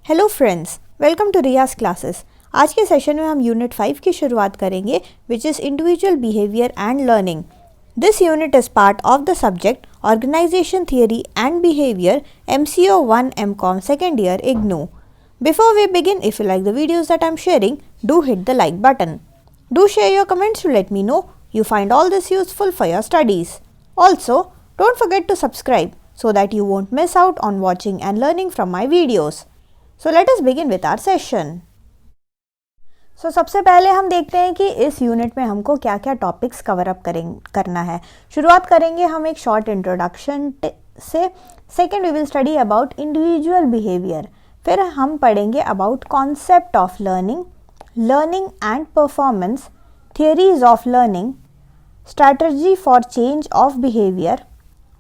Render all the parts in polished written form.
Hello friends, welcome to Riyaz classes. आज के session में हम यूनिट 5 की शुरुआत करेंगे which is individual behaviour and learning. This unit is part of the subject organisation theory and behaviour MCO 1 MCOM second year IGNOU। Before we begin, if you like the videos that I'm sharing, do hit the like button. Do share your comments to let me know you find all this useful for your studies. Also, don't forget to subscribe so that you won't miss out on watching and learning from my videos. So let us begin with our session. So सबसे पहले हम देखते हैं कि इस unit में हमको क्या क्या टॉपिक्स कवर अप करना है। शुरुआत करेंगे हम एक शॉर्ट इंट्रोडक्शन से। Second we will study about individual behaviour. फिर हम पढ़ेंगे about concept of learning, learning and performance, theories of learning, strategy for change of behaviour,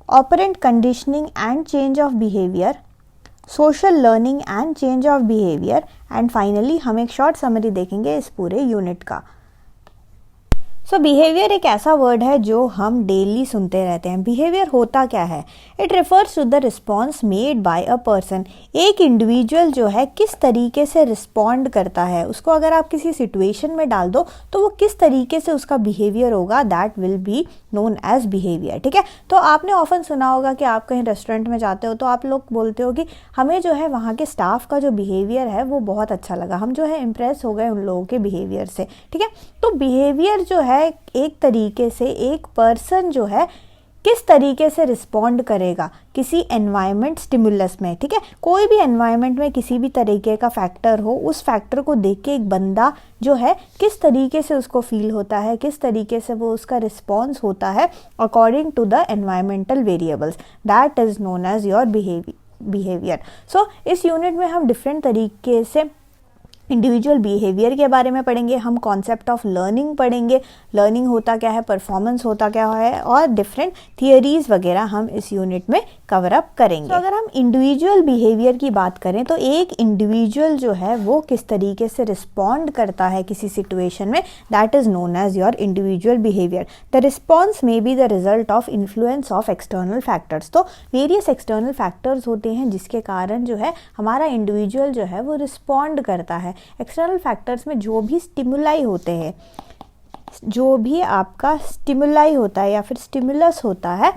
operant conditioning and change of behaviour, social learning and change of behaviour and finally हम एक short summary देखेंगे इस पूरे unit का। सो behaviour एक ऐसा word है जो हम डेली सुनते रहते हैं। बिहेवियर होता क्या है? It refers to the response made by a person. एक इंडिविजुअल जो है किस तरीके से रिस्पॉन्ड करता है, उसको अगर आप किसी सिचुएशन में डाल दो तो वो किस तरीके से उसका बिहेवियर होगा, that will be known as behaviour. ठीक है, तो आपने ऑफन सुना होगा कि आप कहीं रेस्टोरेंट में जाते हो तो आप लोग बोलते हो कि हमें जो है वहाँ के स्टाफ का जो बिहेवियर है वो बहुत अच्छा लगा, हम जो है इम्प्रेस हो गए उन लोगों के बिहेवियर से। ठीक है, तो बिहेवियर जो है एक तरीके से एक पर्सन जो है किस तरीके से रिस्पॉन्ड करेगा किसी एनवायरनमेंट स्टिमुलस में। ठीक है, कोई भी एनवायरनमेंट में किसी भी तरीके का फैक्टर हो, उस फैक्टर को देख के एक बंदा जो है किस तरीके से उसको फील होता है, किस तरीके से वो उसका रिस्पॉन्स होता है according to the environmental variables, that is known as your behaviour. So इस यूनिट में हम डिफरेंट तरीके से इंडिविजुअल बिहेवियर के बारे में पढ़ेंगे, हम कॉन्सेप्ट ऑफ लर्निंग पढ़ेंगे, लर्निंग होता क्या है, परफॉर्मेंस होता क्या है और डिफरेंट थियरीज वगैरह हम इस यूनिट में कवर अप करेंगे। तो अगर हम इंडिविजुअल बिहेवियर की बात करें तो एक इंडिविजुअल जो है वो किस तरीके से रिस्पॉन्ड करता है किसी सिचुएशन में, that is known as your individual behaviour. The response may be the result of influence of external factors. तो वेरियस एक्सटर्नल फैक्टर्स होते हैं जिसके कारण जो है हमारा इंडिविजुअल जो है वो रिस्पॉन्ड करता है। एक्सटर्नल फैक्टर्स में जो भी स्टिमुलाई होते हैं, जो भी आपका स्टिमुलाई होता है या फिर स्टिमुलस होता है,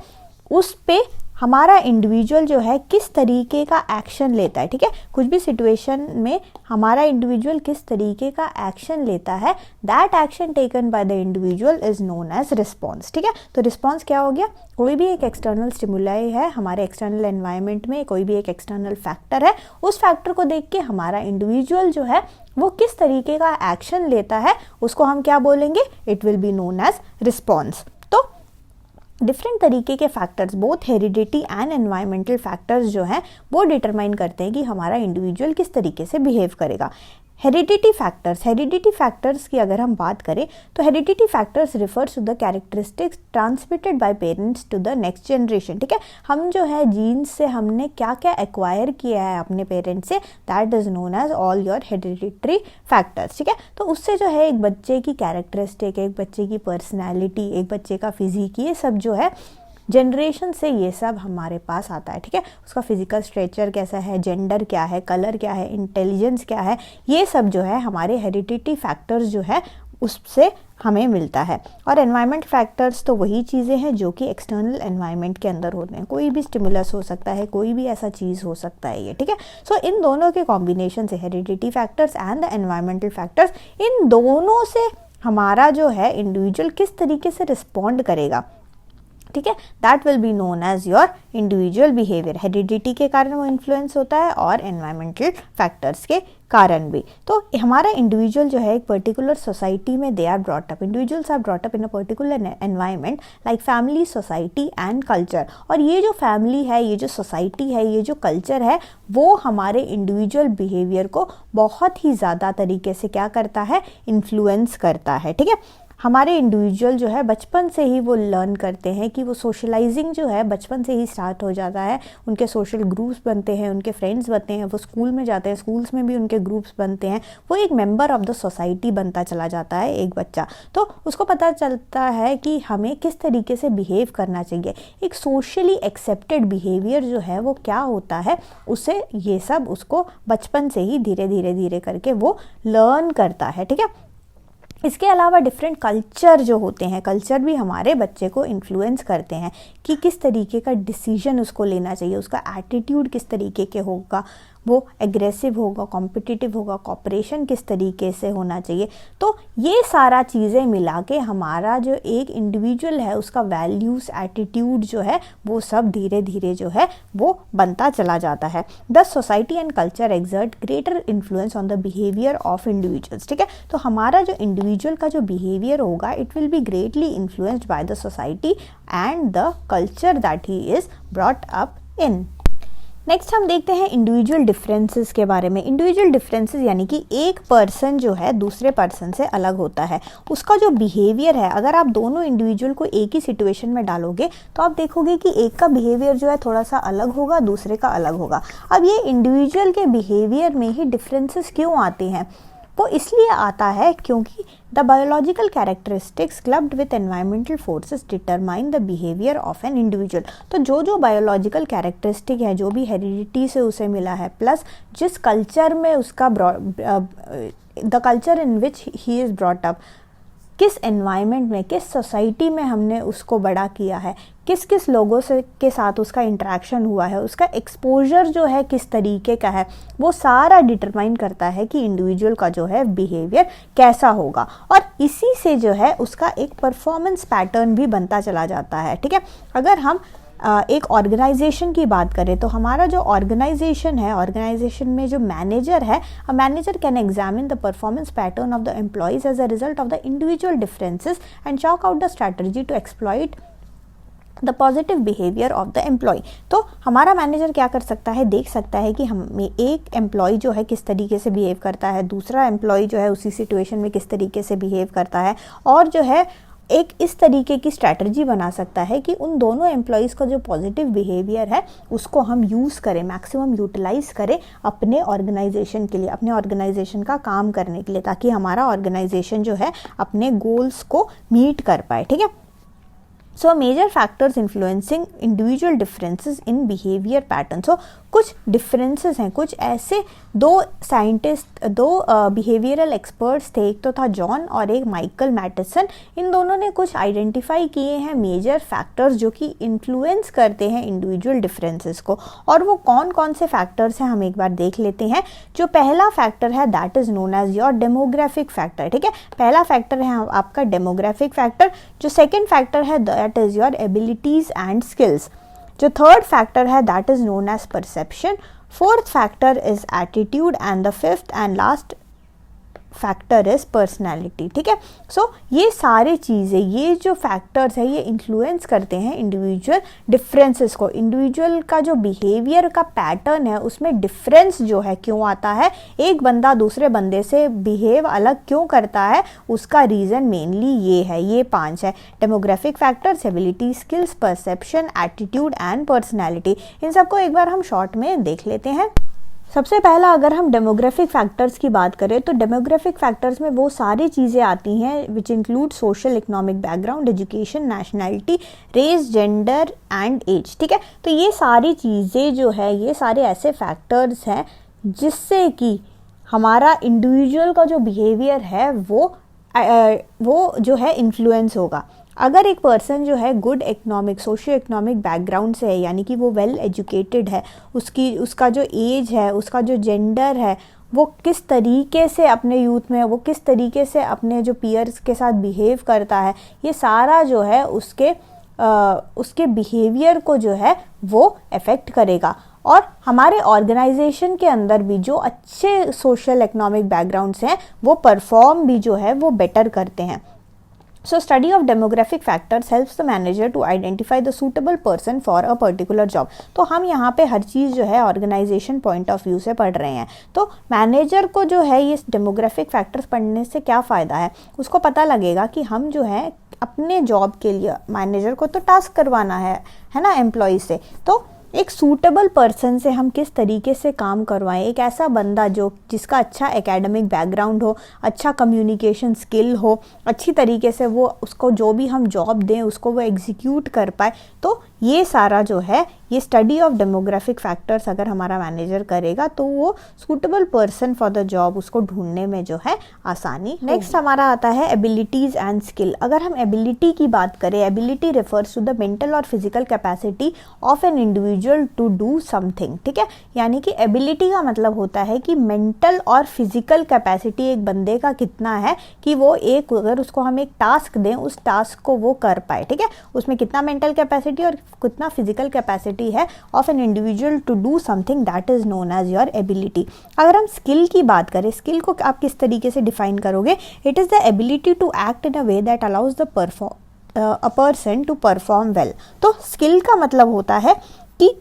उस पे हमारा इंडिविजुअल जो है किस तरीके का एक्शन लेता है। ठीक है, कुछ भी सिचुएशन में हमारा इंडिविजुअल किस तरीके का एक्शन लेता है, that action taken by the individual is known as response. ठीक है, तो रिस्पॉन्स क्या हो गया? कोई भी एक एक्सटर्नल स्टिमुलाई है हमारे एक्सटर्नल एनवायरनमेंट में, कोई भी एक एक्सटर्नल फैक्टर है, उस फैक्टर को देख के हमारा इंडिविजुअल जो है वो किस तरीके का एक्शन लेता है, उसको हम क्या बोलेंगे? It will be known as response. Different तरीके के factors, both heredity and environmental factors जो हैं वो डिटरमाइन करते हैं कि हमारा इंडिविजुअल किस तरीके से बिहेव करेगा। हेरिडिटी फैक्टर्स की अगर हम बात करें तो heredity factors refers to the characteristics transmitted by parents to the next generation. ठीक है, हम जो है जीन्स से हमने क्या क्या एक्वायर किया है अपने पेरेंट्स से, that is known as all your hereditary factors. ठीक है, तो उससे जो है एक बच्चे की कैरेक्टरिस्टिक, एक बच्चे की पर्सनैलिटी, एक बच्चे का फिजिक, ये सब जो है जनरेशन से ये सब हमारे पास आता है। ठीक है, उसका फिजिकल स्ट्रक्चर कैसा है, जेंडर क्या है, कलर क्या है, इंटेलिजेंस क्या है, ये सब जो है हमारे हेरिडिटी फैक्टर्स जो है उससे हमें मिलता है। और एनवायरनमेंट फैक्टर्स तो वही चीज़ें हैं जो कि एक्सटर्नल एनवायरनमेंट के अंदर होते हैं। कोई भी स्टिमुलस हो सकता है, कोई भी ऐसा चीज़ हो सकता है ये। ठीक है, सो इन दोनों के कॉम्बिनेशन से heredity factors and the environmental factors, इन दोनों से हमारा जो है इंडिविजुअल किस तरीके से रिस्पॉन्ड करेगा, ठीक है, that will be known as your individual behaviour. Heredity के कारण वो इन्फ्लुएंस होता है और एनवायरमेंटल फैक्टर्स के कारण भी। तो हमारा इंडिविजुअल जो है एक पर्टिकुलर सोसाइटी में they are brought up, individuals are brought up in a particular environment like family, society and culture. और ये जो फैमिली है, ये जो सोसाइटी है, ये जो कल्चर है, वो हमारे इंडिविजुअल बिहेवियर को बहुत ही ज़्यादा तरीके से क्या करता है, इन्फ्लुएंस करता है। ठीक है, हमारे इंडिविजुअल जो है बचपन से ही वो लर्न करते हैं कि वो सोशलाइजिंग जो है बचपन से ही स्टार्ट हो जाता है, उनके सोशल ग्रुप्स बनते हैं, उनके फ्रेंड्स बनते हैं, वो स्कूल में जाते हैं, स्कूल्स में भी उनके ग्रुप्स बनते हैं, वो एक मेंबर ऑफ द सोसाइटी बनता चला जाता है एक बच्चा। तो उसको पता चलता है कि हमें किस तरीके से बिहेव करना चाहिए, एक सोशली एक्सेप्टेड बिहेवियर जो है वो क्या होता है, उसे ये सब उसको बचपन से ही धीरे धीरे धीरे करके वो लर्न करता है। ठीक है, इसके अलावा डिफरेंट कल्चर जो होते हैं, कल्चर भी हमारे बच्चे को इन्फ्लुएंस करते हैं कि किस तरीके का डिसीजन उसको लेना चाहिए, उसका एटीट्यूड किस तरीके के होगा, वो एग्रेसिव होगा, कॉम्पिटिटिव होगा, कॉपरेशन किस तरीके से होना चाहिए। तो ये सारा चीज़ें मिला के हमारा जो एक इंडिविजुअल है उसका वैल्यूज़, एटीट्यूड जो है वो सब धीरे धीरे जो है वो बनता चला जाता है। The society and culture exert greater influence on the behaviour of individuals. ठीक है, तो हमारा जो इंडिविजुअल का जो बिहेवियर होगा it will be greatly influenced by the society and the culture that he is brought up in. Next हम देखते हैं इंडिविजुअल डिफरेंसेस के बारे में। इंडिविजुअल डिफरेंसेस यानी कि एक पर्सन जो है दूसरे पर्सन से अलग होता है, उसका जो बिहेवियर है, अगर आप दोनों इंडिविजुअल को एक ही सिचुएशन में डालोगे तो आप देखोगे कि एक का बिहेवियर जो है थोड़ा सा अलग होगा, दूसरे का अलग होगा। अब ये इंडिविजुअल के बिहेवियर में ही डिफरेंसेस क्यों आते हैं? वो इसलिए आता है क्योंकि the biological characteristics clubbed with environmental forces determine the behaviour of an individual. तो जो जो बायोलॉजिकल कैरेक्टरिस्टिक है, जो भी हेरिडिटी से उसे मिला है, प्लस जिस कल्चर में उसका the culture in which he is brought up, किस एनवायरनमेंट में, किस सोसाइटी में हमने उसको बड़ा किया है, किस किस लोगों से के साथ उसका इंटरेक्शन हुआ है, उसका एक्सपोजर जो है किस तरीके का है, वो सारा डिटरमाइन करता है कि इंडिविजुअल का जो है बिहेवियर कैसा होगा। और इसी से जो है उसका एक परफॉर्मेंस पैटर्न भी बनता चला जाता है। ठीक है, अगर हम एक ऑर्गेनाइजेशन की बात करें तो हमारा जो ऑर्गेनाइजेशन है, ऑर्गेनाइजेशन में जो मैनेजर है, a manager can examine the performance pattern of the employees as a result of the individual differences and chalk out the strategy to exploit the positive behaviour of the employee. तो हमारा manager क्या कर सकता है, देख सकता है कि हमें एक एम्प्लॉय जो है किस तरीके से बिहेव करता है, दूसरा एम्प्लॉय जो है उसी सिचुएशन में किस तरीके से बिहेव करता है, और जो है एक इस तरीके की स्ट्रैटेजी बना सकता है कि उन दोनों एम्प्लॉयज़ का जो पॉजिटिव बिहेवियर है उसको हम यूज़ करें, मैक्सिमम यूटिलाइज करें अपने ऑर्गेनाइजेशन के लिए, अपने ऑर्गेनाइजेशन का काम करने के लिए, ताकि हमारा ऑर्गेनाइजेशन जो है अपने गोल्स को मीट कर पाए। ठीक है, so major factors influencing individual differences in behaviour pattern. So कुछ डिफरेंसेस हैं, कुछ ऐसे दो साइंटिस्ट, दो बिहेवियरल एक्सपर्ट्स थे, एक तो था जॉन और एक माइकल मैटिसन। इन दोनों ने कुछ आइडेंटिफाई किए हैं मेजर फैक्टर्स जो कि इन्फ्लुएंस करते हैं इंडिविजुअल डिफरेंसेस को। और वो कौन कौन से फैक्टर्स हैं हम एक बार देख लेते हैं। जो पहला फैक्टर है that is known as your demographic factor. ठीक है, पहला फैक्टर है आपका डेमोग्राफिक फैक्टर। जो सेकेंड फैक्टर है that is your abilities and skills. जो थर्ड फैक्टर है that is known as perception. Fourth factor is attitude and the fifth and last factor is personality. ठीक है, सो ये सारे चीज़ें, ये जो फैक्टर्स है ये इन्फ्लुएंस करते हैं इंडिविजुअल डिफरेंसेस को। इंडिविजुअल का जो बिहेवियर का पैटर्न है उसमें डिफरेंस जो है क्यों आता है, एक बंदा दूसरे बंदे से बिहेव अलग क्यों करता है, उसका रीज़न मेनली ये है, ये 5 है। Demographic factors, ability, skills, perception, attitude and personality. इन सबको एक बार हम शॉर्ट में देख लेते हैं। सबसे पहला अगर हम डेमोग्राफिक फैक्टर्स की बात करें तो डेमोग्राफिक फैक्टर्स में वो सारी चीज़ें आती हैं which include social, economic background, education, nationality, race, gender and age. ठीक है, तो ये सारी चीज़ें जो है ये सारे ऐसे फैक्टर्स हैं जिससे कि हमारा इंडिविजुअल का जो बिहेवियर है वो जो है इन्फ्लुएंस होगा। अगर एक पर्सन जो है good economic, socio economic background से है, यानी कि वो वेल एजुकेटेड है, उसका जो एज है, उसका जो जेंडर है, वो किस तरीके से अपने यूथ में, वो किस तरीके से अपने जो पीयर्स के साथ बिहेव करता है, ये सारा जो है उसके बिहेवियर को जो है वो अफेक्ट करेगा। और हमारे ऑर्गेनाइजेशन के अंदर भी जो अच्छे सोशल इकोनॉमिक बैकग्राउंड से हैं वो परफॉर्म भी जो है वो बेटर करते हैं। So study of demographic factors helps the manager to identify the suitable person for a particular job. तो हम यहाँ पे हर चीज़ जो है ऑर्गेनाइजेशन पॉइंट ऑफ व्यू से पढ़ रहे हैं. तो मैनेजर को जो है ये डेमोग्राफिक फैक्टर्स पढ़ने से क्या फ़ायदा है, उसको पता लगेगा कि हम जो है अपने जॉब के लिए मैनेजर को तो टास्क करवाना है ना एम्प्लॉय से, तो एक सूटेबल पर्सन से हम किस तरीके से काम करवाएं. एक ऐसा बंदा जिसका अच्छा एकेडमिक बैकग्राउंड हो, अच्छा कम्युनिकेशन स्किल हो, अच्छी तरीके से वो उसको जो भी हम जॉब दें उसको वो एग्जीक्यूट कर पाए. तो ये सारा जो है ये स्टडी ऑफ डेमोग्राफिक फैक्टर्स अगर हमारा मैनेजर करेगा तो वो suitable person for the job उसको ढूंढने में जो है आसानी. नेक्स्ट हमारा आता है एबिलिटीज़ एंड स्किल. अगर हम एबिलिटी की बात करें, ability refers to the mental और physical capacity of an individual to do something. ठीक है, यानी कि एबिलिटी का मतलब होता है कि मेंटल और फिजिकल कैपेसिटी एक बंदे का कितना है कि वो अगर उसको हम एक टास्क दें उस टास्क को वो कर पाए. ठीक है, उसमें कितना मेंटल कैपेसिटी और कितना फिजिकल कैपेसिटी है of an individual to do something, that is known as your ability. अगर हम स्किल की बात करें, स्किल को आप किस तरीके से डिफाइन करोगे? It is the ability to act in a way that allows the a person to perform well. तो स्किल का मतलब होता है कि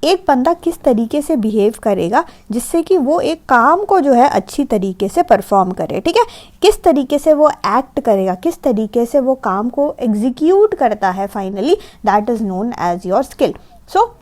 एक बंदा किस तरीके से बिहेव करेगा जिससे कि वो एक काम को जो है अच्छी तरीके से परफॉर्म करे. ठीक है, किस तरीके से वो एक्ट करेगा, किस तरीके से वो काम को एग्जीक्यूट करता है finally, that is known as your skill. So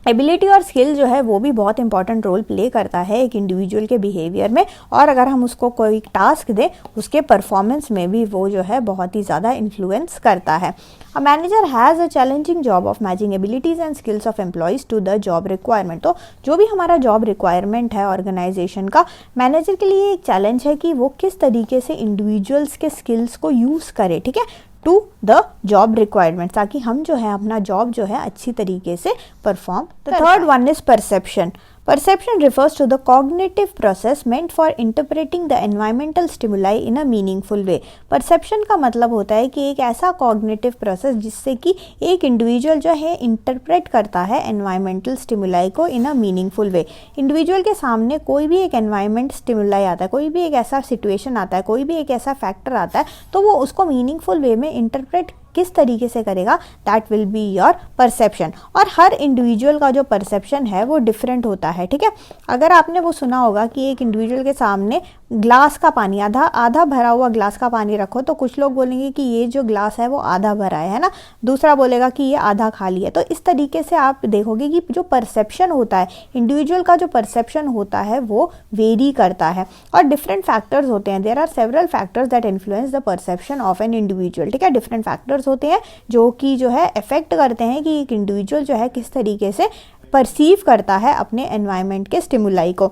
ability और स्किल जो है वो भी बहुत इंपॉर्टेंट रोल प्ले करता है एक इंडिविजुअल के बिहेवियर में, और अगर हम उसको कोई टास्क दें उसके परफॉर्मेंस में भी वो जो है बहुत ही ज़्यादा इन्फ्लुएंस करता है. A manager has a challenging job of matching abilities and skills of employees to the job requirement. तो जो भी हमारा जॉब रिक्वायरमेंट है ऑर्गेनाइजेशन का, मैनेजर के लिए एक चैलेंज है कि वो किस तरीके से इंडिविजुअल्स के स्किल्स को यूज़ करे. ठीक है, टू द जॉब रिक्वायरमेंट, ताकि हम जो है अपना जॉब जो है अच्छी तरीके से perform. The third one is perception. Perception refers to the cognitive process meant for interpreting the environmental stimuli in a meaningful way. Perception का मतलब होता है कि एक ऐसा cognitive process जिससे कि एक इंडिविजुअल जो है इंटरप्रेट करता है environmental stimuli को in a meaningful way. Individual के सामने कोई भी एक environment stimuli आता है, कोई भी एक ऐसा situation आता है, कोई भी एक ऐसा फैक्टर आता है, तो वो उसको मीनिंगफुल वे में इंटरप्रेट किस तरीके से करेगा, that will be your perception. और हर इंडिविजुअल का जो परसेप्शन है वो डिफरेंट होता है. ठीक है, अगर आपने वो सुना होगा कि एक इंडिविजुअल के सामने ग्लास का पानी आधा भरा हुआ ग्लास का पानी रखो तो कुछ लोग बोलेंगे कि ये जो ग्लास है वो आधा भरा है ना, दूसरा बोलेगा कि ये आधा खाली है. तो इस तरीके से आप देखोगे कि जो परसेप्शन होता है, इंडिविजुअल का जो परसेप्शन होता है वो वेरी करता है और डिफरेंट फैक्टर्स होते हैं. There are several factors that influence the perception of an individual. ठीक है, डिफरेंट फैक्टर्स होते हैं जो कि जो है इफेक्ट करते हैं कि एक इंडिविजुअल जो है किस तरीके से परसीव करता है अपने एनवायरनमेंट के स्टिमुलाई को.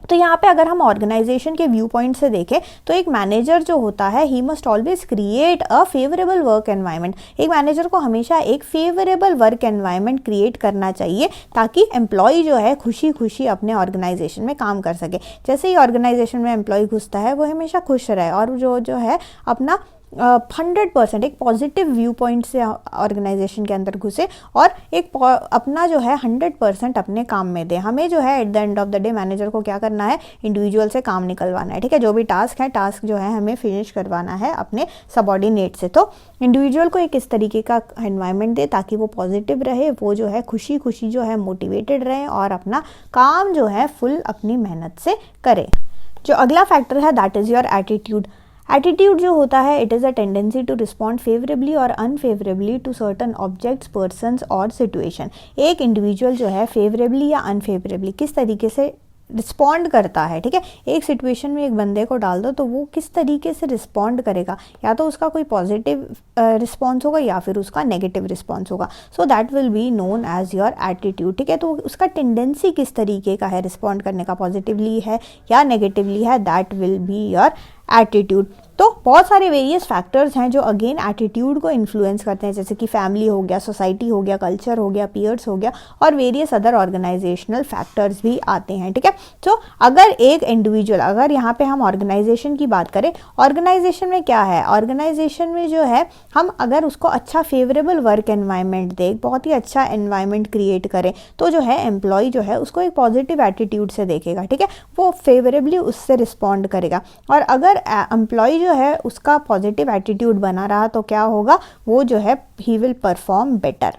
तो यहाँ पे अगर हम ऑर्गेनाइजेशन के व्यू पॉइंट से देखें तो एक मैनेजर जो होता है he must always create a favourable work environment. एक मैनेजर को हमेशा एक फेवरेबल वर्क एनवायरनमेंट क्रिएट करना चाहिए ताकि एम्प्लॉय जो है खुशी खुशी अपने ऑर्गेनाइजेशन में काम कर सके. जैसे ही ऑर्गेनाइजेशन में एम्प्लॉय घुसता है वो हमेशा खुश रहे और जो है अपना 100% एक पॉजिटिव व्यू पॉइंट से ऑर्गेनाइजेशन के अंदर घुसे और एक अपना जो है 100% अपने काम में दे. हमें जो है at the end of the day manager को क्या करना है, इंडिविजुअल से काम निकलवाना है. ठीक है, जो भी टास्क है, टास्क जो है हमें फिनिश करवाना है अपने सबऑर्डिनेट से. तो इंडिविजुअल को एक इस तरीके का एनवायरनमेंट दे ताकि वो पॉजिटिव रहे, वो जो है खुशी खुशी जो है मोटिवेटेड रहे और अपना काम जो है फुल अपनी मेहनत से करे. जो अगला फैक्टर है that is your attitude. Attitude जो होता है it is a tendency to respond favourably और unfavourably to certain objects, persons और सिचुएशन. एक इंडिविजुअल जो है फेवरेबली या अनफेवरेबली किस तरीके से रिस्पॉन्ड करता है. ठीक है, एक सिचुएशन में एक बंदे को डाल दो तो वो किस तरीके से रिस्पॉन्ड करेगा, या तो उसका कोई पॉजिटिव रिस्पॉन्स होगा या फिर उसका नेगेटिव रिस्पॉन्स होगा. So that will be known as your attitude. ठीक है, तो उसका टेंडेंसी किस तरीके का है रिस्पॉन्ड करने का, पॉजिटिवली है या नेगेटिवली है, that will be your attitude. तो बहुत सारे वेरियस फैक्टर्स हैं जो अगेन एटीट्यूड को इन्फ्लुएंस करते हैं, जैसे कि फैमिली हो गया, सोसाइटी हो गया, कल्चर हो गया, पीयर्स हो गया और वेरियस अदर ऑर्गेनाइजेशनल फैक्टर्स भी आते हैं. ठीक है, तो अगर एक इंडिविजुअल, अगर यहाँ पे हम ऑर्गेनाइजेशन की बात करें, ऑर्गेनाइजेशन में क्या है, ऑर्गेनाइजेशन में जो है हम अगर उसको अच्छा फेवरेबल वर्क एनवायरनमेंट दें, बहुत ही अच्छा एनवायरनमेंट क्रिएट करें, तो जो है एम्प्लॉय जो है उसको एक पॉजिटिव एटीट्यूड से देखेगा. ठीक है, वो फेवरेबली उससे रिस्पॉन्ड करेगा. और अगर अगर एम्प्लॉय जो है उसका पॉजिटिव एटीट्यूड बना रहा तो क्या होगा, वो जो है ही विल परफॉर्म बेटर।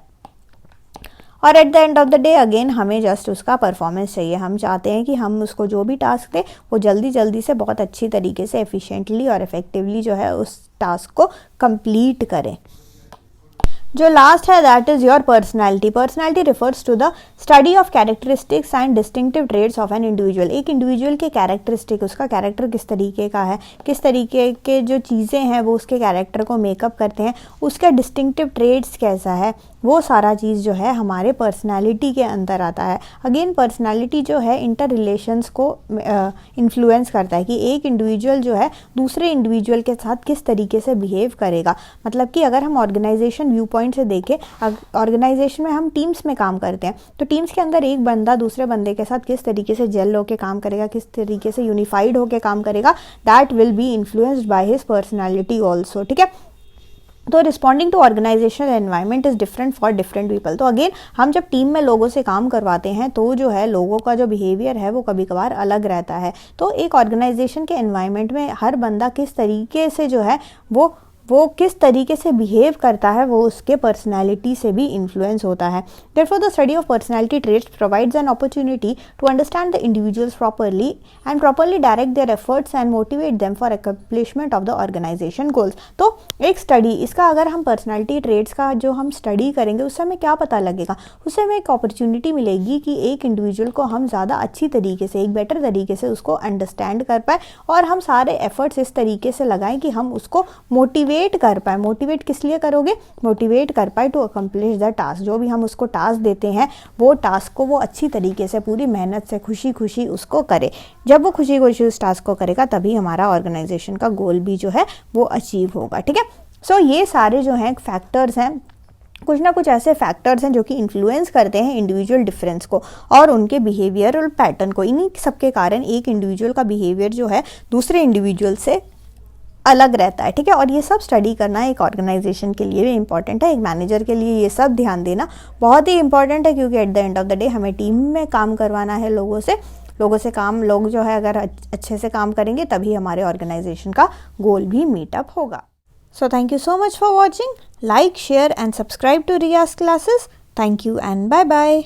और at the end of the day again हमें जस्ट उसका परफॉर्मेंस चाहिए, हम चाहते हैं कि हम उसको जो भी टास्क दें वो जल्दी जल्दी से बहुत अच्छी तरीके से एफिशिएंटली और इफेक्टिवली जो है उस टास्क को कंप्लीट करें। जो लास्ट है that is your personality. Personality refers to the study of characteristics and distinctive traits of an individual. एक इंडिविजुअल के कैरेक्टरिस्टिक, उसका कैरेक्टर किस तरीके का है, किस तरीके के जो चीज़ें हैं वो उसके कैरेक्टर को मेकअप करते हैं, उसका डिस्टिंक्टिव ट्रेड्स कैसा है, वो सारा चीज़ जो है हमारे पर्सनैलिटी के अंदर आता है। अगेन पर्सनैलिटी जो है इंटर रिलेशंस को इन्फ्लुएंस करता है कि एक इंडिविजुअल जो है दूसरे इंडिविजुअल के साथ किस तरीके से बिहेव करेगा। मतलब कि अगर हम ऑर्गेनाइजेशन व्यू पॉइंट से देखें, ऑर्गेनाइजेशन में हम टीम्स में काम करते हैं, तो टीम्स के अंदर एक बंदा दूसरे बंदे के साथ किस तरीके से जेल होकर काम करेगा, किस तरीके से यूनिफाइड होकर काम करेगा, that will be influenced by his personality also. ठीक है, तो responding to organisational environment is different for different people. तो अगेन हम जब टीम में लोगों से काम करवाते हैं तो जो है लोगों का जो बिहेवियर है वो कभी कभार अलग रहता है। तो एक ऑर्गेनाइजेशन के एनवायरनमेंट में हर बंदा किस तरीके से जो है वो किस तरीके से बिहेव करता है वो उसके पर्सनैलिटी से भी इन्फ्लुएंस होता है। Therefore the study of personality traits provides an opportunity to understand the individuals properly and properly direct their efforts and motivate them for accomplishment of the organisation goals. तो एक स्टडी, इसका अगर हम personality traits का जो हम study करेंगे उससे हमें क्या पता लगेगा, उससे हमें एक अपॉर्चुनिटी मिलेगी कि एक इंडिविजुअल को हम ज़्यादा अच्छी तरीके से, एक बेटर तरीके से उसको अंडरस्टैंड कर पाए और हम सारे एफर्ट्स इस तरीके से लगाएं कि हम उसको मोटिवेट कर पाए। मोटिवेट किस लिए करोगे, मोटिवेट कर पाए टू अकम्प्लिश द टास्क। जो भी हम उसको टास्क देते हैं वो टास्क को वो अच्छी तरीके से पूरी मेहनत से खुशी खुशी उसको करे। जब वो खुशी खुशी उस टास्क को करेगा तभी हमारा ऑर्गेनाइजेशन का गोल भी जो है वो अचीव होगा। ठीक है, सो ये सारे जो हैं फैक्टर्स हैं, कुछ ना कुछ ऐसे फैक्टर्स हैं जो कि इन्फ्लुएंस करते हैं इंडिविजुअल डिफरेंस को और उनके बिहेवियर और पैटर्न को। इन्हीं सबके कारण एक इंडिविजुअल का बिहेवियर जो है दूसरे इंडिविजुअल से अलग रहता है। ठीक है, और ये सब स्टडी करना एक ऑर्गेनाइजेशन के लिए भी इंपॉर्टेंट है, एक मैनेजर के लिए ये सब ध्यान देना बहुत ही इंपॉर्टेंट है, क्योंकि at the end of the day हमें टीम में काम करवाना है लोगों से काम, लोग जो है अगर अच्छे से काम करेंगे तभी हमारे ऑर्गेनाइजेशन का गोल भी मीटअप होगा। So thank you so much for watching. Like, share and subscribe to Riyaz classes. Thank you and bye bye.